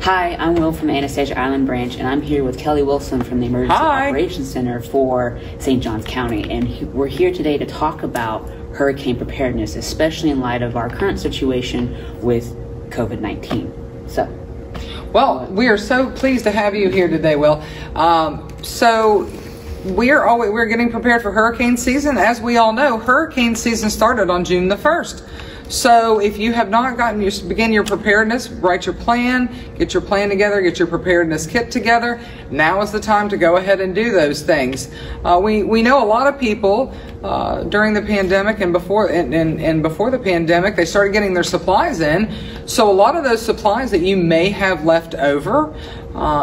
Hi, I'm Will from the Anastasia Island branch, and I'm here with Kelly Wilson from the Emergency Operations Center for St. Johns County. And we're here today to talk about hurricane preparedness, especially in light of our current situation with COVID-19. Well, we are so pleased to have you here today, Will. So we're getting prepared for hurricane season. As we all know, hurricane season started on June the 1st. So if you have not begin your preparedness, write your plan, get your plan together, get your preparedness kit together. Now is the time to go ahead and do those things. We know a lot of people during the pandemic and before the pandemic, they started getting their supplies in. So a lot of those supplies that you may have left over,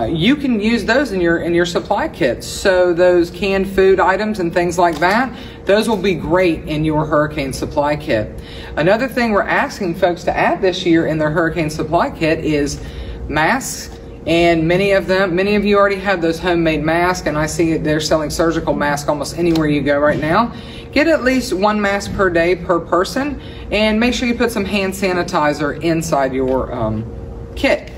you can use those in your supply kits. So those canned food items and things like that, those will be great in your hurricane supply kit. Another thing we're asking folks to add this year in their hurricane supply kit is masks. And many of you already have those homemade masks, and I see they're selling surgical masks almost anywhere you go right now. Get at least one mask per day per person, and make sure you put some hand sanitizer inside your kit.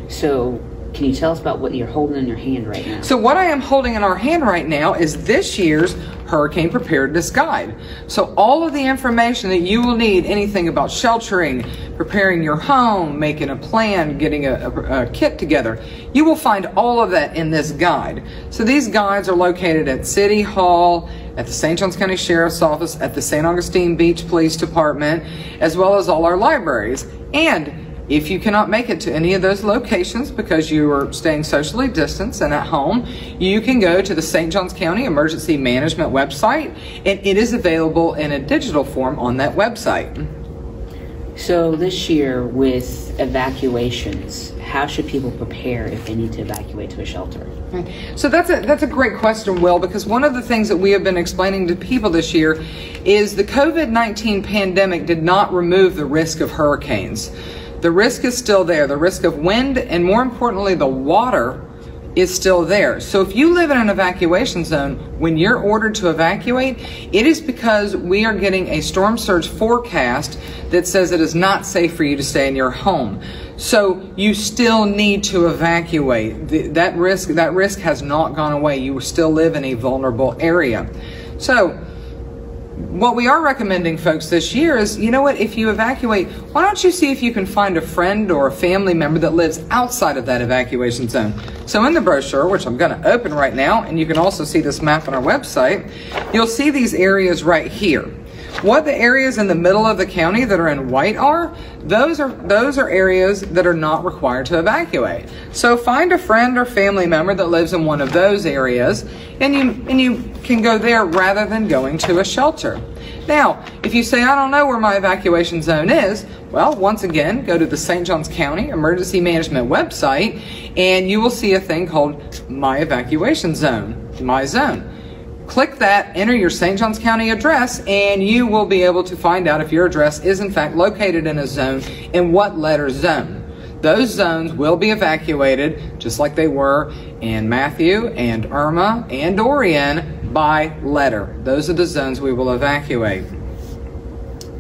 So can you tell us about what you're holding in your hand right now? So what I am holding in our hand right now is this year's Hurricane Preparedness Guide. So all of the information that you will need, anything about sheltering, preparing your home, making a plan, getting a kit together, you will find all of that in this guide. So these guides are located at City Hall, at the St. Johns County Sheriff's Office, at the St. Augustine Beach Police Department, as well as all our libraries. And if you cannot make it to any of those locations because you are staying socially distanced and at home, you can go to the St. Johns County Emergency Management website, and it is available in a digital form on that website. So this year with evacuations, how should people prepare if they need to evacuate to a shelter? So that's a great question, Will, because one of the things that we have been explaining to people this year is the COVID-19 pandemic did not remove the risk of hurricanes. The risk is still there. The risk of wind and, more importantly, the water is still there. So if you live in an evacuation zone, when you're ordered to evacuate, it is because we are getting a storm surge forecast that says it is not safe for you to stay in your home. So you still need to evacuate. That risk has not gone away. You still live in a vulnerable area. So what we are recommending folks this year is, you know what, if you evacuate, why don't you see if you can find a friend or a family member that lives outside of that evacuation zone. So in the brochure, which I'm going to open right now, and you can also see this map on our website, you'll see these areas right here. What the areas in the middle of the county that are in white are, those are areas that are not required to evacuate. So find a friend or family member that lives in one of those areas, and you can go there rather than going to a shelter. Now, if you say, I don't know where my evacuation zone is, well, once again, go to the St. Johns County Emergency Management website, and you will see a thing called My Evacuation Zone, My Zone. Click that, enter your St. Johns County address, and you will be able to find out if your address is in fact located in a zone and what letter zone. Those zones will be evacuated just like they were in Matthew and Irma and Dorian by letter. Those are the zones we will evacuate.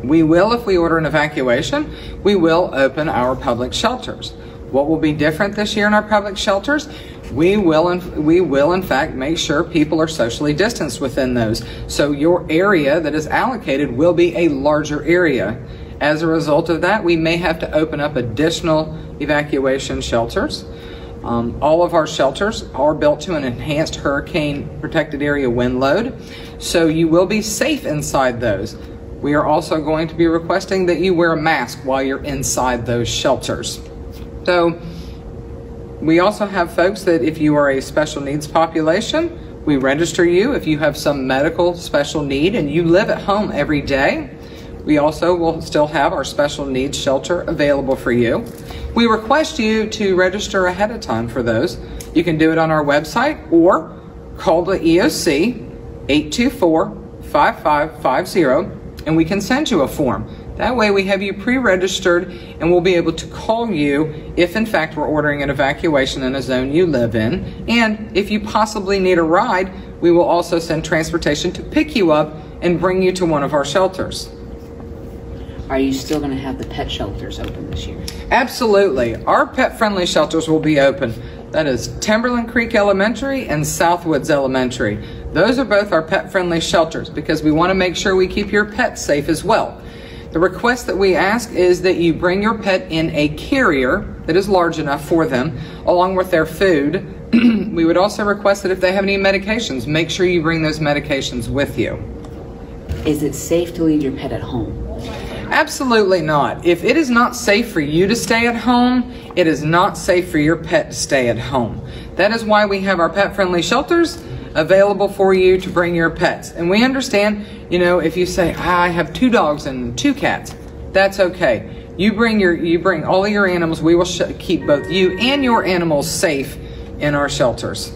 We will, if we order an evacuation, we will open our public shelters. What will be different this year in our public shelters? We will in fact make sure people are socially distanced within those. So your area that is allocated will be a larger area. As a result of that, we may have to open up additional evacuation shelters. All of our shelters are built to an enhanced hurricane protected area wind load, so you will be safe inside those. We are also going to be requesting that you wear a mask while you're inside those shelters. So we also have folks that if you are a special needs population, we register you. If you have some medical special need and you live at home every day, we also will still have our special needs shelter available for you. We request you to register ahead of time for those. You can do it on our website or call the EOC 824-5550 and we can send you a form. That way we have you pre-registered and we'll be able to call you if in fact we're ordering an evacuation in a zone you live in. And if you possibly need a ride, we will also send transportation to pick you up and bring you to one of our shelters. are you still going to have the pet shelters open this year? Absolutely. Our pet-friendly shelters will be open. That is Timberland Creek Elementary and Southwoods Elementary. Those are both our pet-friendly shelters because we want to make sure we keep your pets safe as well. The request that we ask is that you bring your pet in a carrier that is large enough for them, along with their food. We would also request that if they have any medications, make sure you bring those medications with you. Is it safe to leave your pet at home? Absolutely not. If it is not safe for you to stay at home, it is not safe for your pet to stay at home. That is why we have our pet-friendly shelters available for you to bring your pets. And we understand, you know, if you say, I have 2 dogs and 2 cats, that's okay. You bring all of your animals. We will keep both you and your animals safe in our shelters.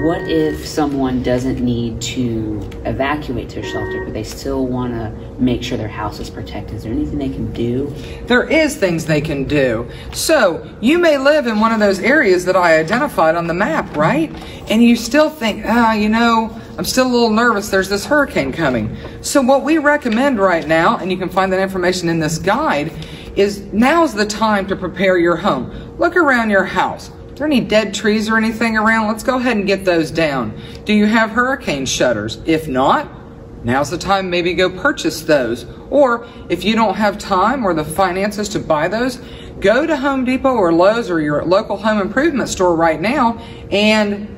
What if someone doesn't need to evacuate to a shelter, but they still want to make sure their house is protected? Is there anything they can do? There is things they can do. So you may live in one of those areas that I identified on the map, right? And you still think, you know, I'm still a little nervous. There's this hurricane coming. So what we recommend right now, and you can find that information in this guide, is now's the time to prepare your home. Look around your house. Are there any dead trees or anything around? Let's go ahead and get those down. Do you have hurricane shutters? If not, now's the time maybe go purchase those. Or if you don't have time or the finances to buy those, go to Home Depot or Lowe's or your local home improvement store right now and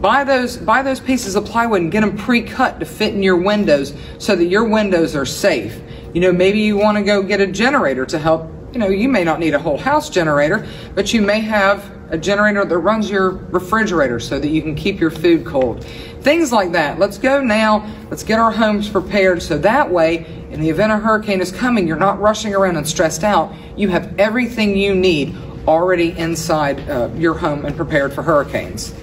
buy those pieces of plywood and get them pre-cut to fit in your windows so that your windows are safe. You know, maybe you want to go get a generator to help. You know, you may not need a whole house generator, but you may have a generator that runs your refrigerator so that you can keep your food cold. Things like that. Let's go now. Let's get our homes prepared so that way, in the event a hurricane is coming, you're not rushing around and stressed out. You have everything you need already inside your home and prepared for hurricanes.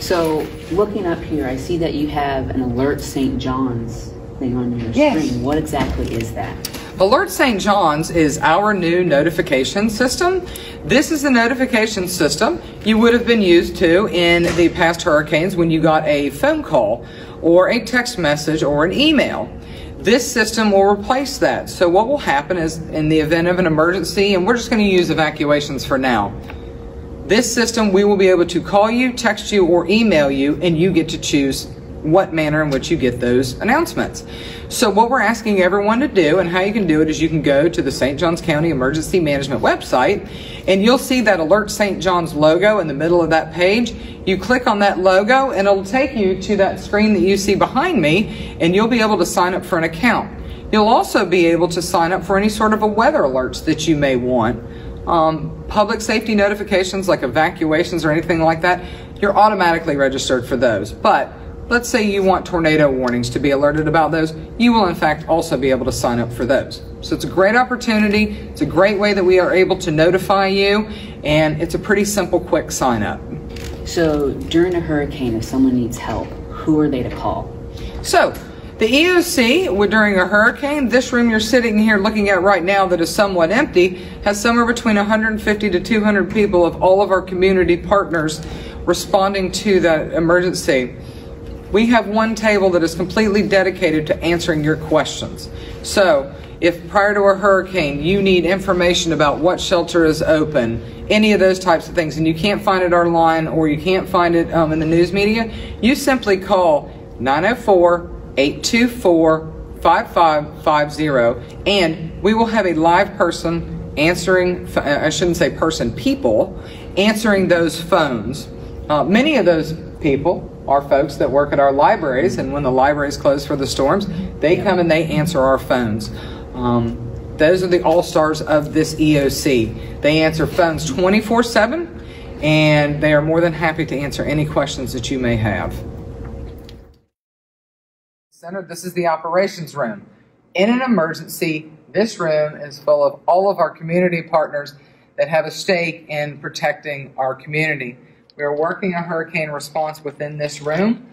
So, looking up here, I see that you have an Alert St. John's thing on your screen. What exactly is that? Alert St. John's is our new notification system. This is the notification system you would have been used to in the past hurricanes when you got a phone call or a text message or an email. This system will replace that. So what will happen is, in the event of an emergency, and we're just going to use evacuations for now, this system, we will be able to call you, text you, or email you, and you get to choose what manner in which you get those announcements. So what we're asking everyone to do, and how you can do it, is you can go to the St. Johns County Emergency Management website, and you'll see that Alert St. John's logo in the middle of that page. You click on that logo, and it'll take you to that screen that you see behind me, and you'll be able to sign up for an account. You'll also be able to sign up for any sort of a weather alerts that you may want. Public safety notifications like evacuations or anything like that, you're automatically registered for those. But let's say you want tornado warnings to be alerted about those, you will in fact also be able to sign up for those. So it's a great opportunity, it's a great way that we are able to notify you, and it's a pretty simple, quick sign up. So during a hurricane, if someone needs help, who are they to call? So the EOC, during a hurricane, this room you're sitting here looking at right now that is somewhat empty, has somewhere between 150 to 200 people of all of our community partners responding to that emergency. We have one table that is completely dedicated to answering your questions. So if prior to a hurricane you need information about what shelter is open, any of those types of things, and you can't find it online or you can't find it in the news media, you simply call 904-824-5550, and we will have a live person answering, I shouldn't say person, people answering those phones. Many of those people are folks that work at our libraries, and when the libraries close for the storms, they come and they answer our phones. Those are the all-stars of this EOC. They answer phones 24/7, and they are more than happy to answer any questions that you may have. This is the operations room. In an emergency, this room is full of all of our community partners that have a stake in protecting our community. We are working a hurricane response within this room.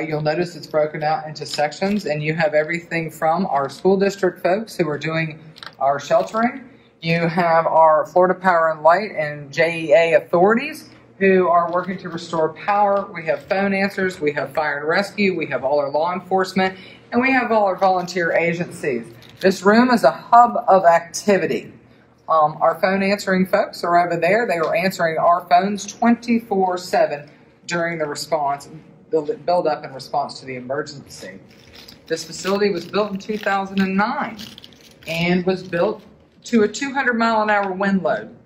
You'll notice it's broken out into sections, and you have everything from our school district folks who are doing our sheltering. You have our Florida Power and Light and JEA authorities who are working to restore power. We have phone answers, we have fire and rescue, we have all our law enforcement, And we have all our volunteer agencies. This room is a hub of activity. Our phone answering folks are over there. They are answering our phones 24/7 during the response, the build up in response to the emergency. This facility was built in 2009 and was built to a 200-mile-an-hour wind load.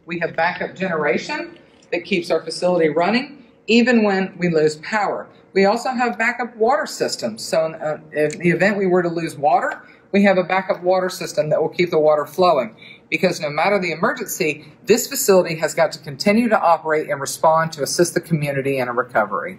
We have backup generation that keeps our facility running even when we lose power. We also have backup water systems. So in the event we were to lose water, we have a backup water system that will keep the water flowing. Because no matter the emergency, this facility has got to continue to operate and respond to assist the community in a recovery.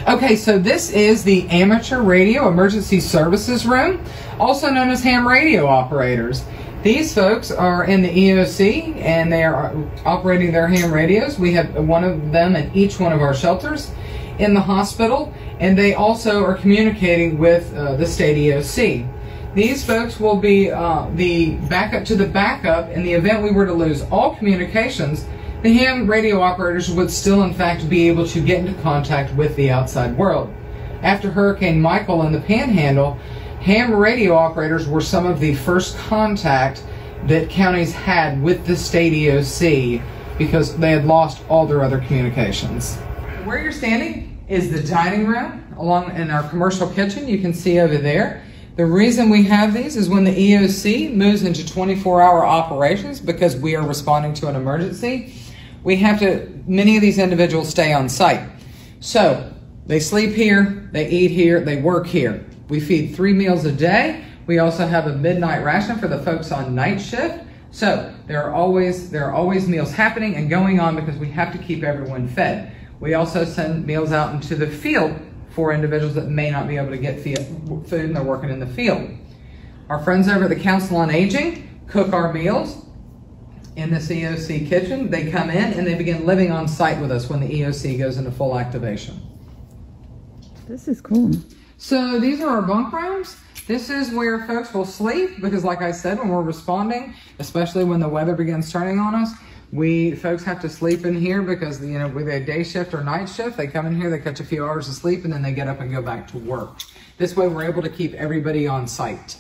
Okay, so this is the Amateur Radio Emergency Services Room, also known as ham radio operators. These folks are in the EOC and they are operating their ham radios. We have one of them in each one of our shelters in the hospital, and they also are communicating with the state EOC. These folks will be the backup to the backup. In the event we were to lose all communications, the ham radio operators would still in fact be able to get into contact with the outside world. After Hurricane Michael in the Panhandle, ham radio operators were some of the first contact that counties had with the state EOC because they had lost all their other communications. Where you're standing is the dining room along in our commercial kitchen. You can see over there. The reason we have these is when the EOC moves into 24-hour operations, because we are responding to an emergency, we have to, many of these individuals stay on site. So they sleep here, they eat here, they work here. We feed 3 meals a day. We also have a midnight ration for the folks on night shift. So there are always meals happening and going on because we have to keep everyone fed. We also send meals out into the field for individuals that may not be able to get food and they're working in the field. Our friends over at the Council on Aging cook our meals in this EOC kitchen. They come in and they begin living on site with us when the EOC goes into full activation. This is cool. So these are our bunk rooms. This is where folks will sleep because, like I said, when we're responding, especially when the weather begins turning on us, folks have to sleep in here because, you know, with a day shift or night shift, they come in here, they catch a few hours of sleep, and then they get up and go back to work. This way we're able to keep everybody on site.